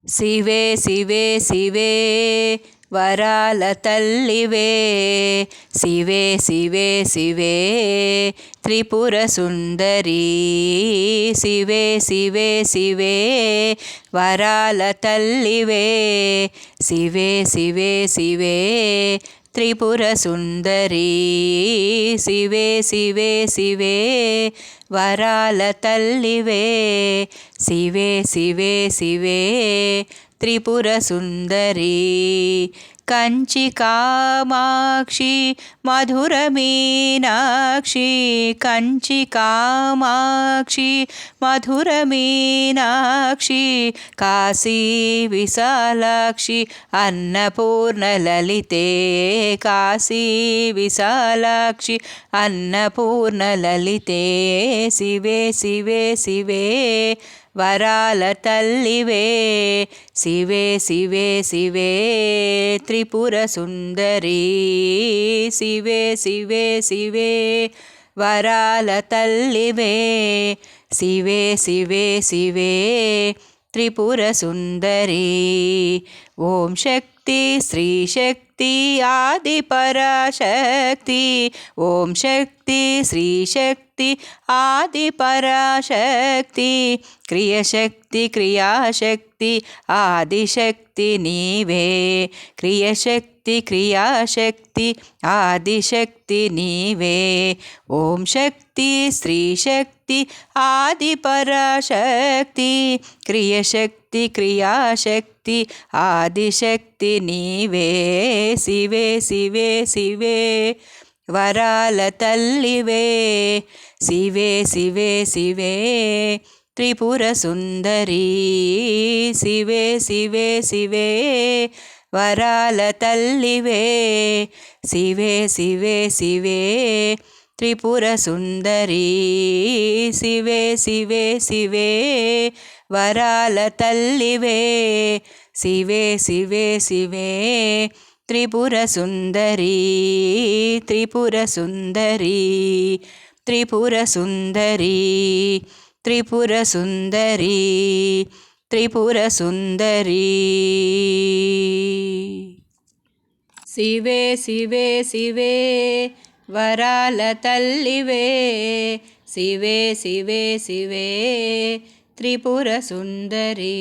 శివే శివే శివే వరాల తల్లివే, శివే శివే శివే త్రిపుర సుందరీ, శివే శివే శివే వరాల తల్లివే, శివే శివే శివే త్రిపుర సుందరీ, శివే శివే శివే వరాల తల్లివే, శివే శివే శివే త్రిపుర సుందరీ. కంచి కామాక్షి మధుర మీనాక్షి, కంచి కామాక్షి మధుర మీనాక్షి, కాశీ విశాలాక్షి అన్నపూర్ణ లలితే, కాశీ విశాలాక్షి అన్నపూర్ణ లలితే, శివే శివే శివే వరాల తల్లివే, శివే శివే శివే త్రిపుర సుందరీ, శివే శివే శివే వరాల తల్లివే, శివే శివే శివే త్రిపుర సుందరీ. ఓం శక్తి శ్రీ శక్తి ఆది పరాశక్తి, ఓం శక్తి శ్రీ శక్తి ఆది పరాశక్తి, క్రియశక్తి క్రియాశక్తి ఆదిశక్తి నీవే, క్రియశక్తి క్రియాశక్తి ఆదిశక్తి నీవే. ఓం శక్తి శ్రీ శక్తి ఆది పరాశక్తి, క్రియశక్తి క్రియాశక్తి ఆదిశక్తి నీవే, శివే శివే శివే వరాల తల్లివే, శివే శివే శివే త్రిపుర సుందరీ, శివే శివే శివే వరాల తల్లివే, శివే శివే శివే త్రిపుర సుందరీ, శివే శివే శివే వరాల తల్లివే, శివే శివే శివే త్రిపుర సుందరీ, త్రిపుర సుందరీ, త్రిపుర సుందరీ, త్రిపుర సుందరీ, త్రిపుర సుందరీ. శివే శివే శివే వరాల తల్లివే, శివే శివే శివే త్రిపుర సుందరీ.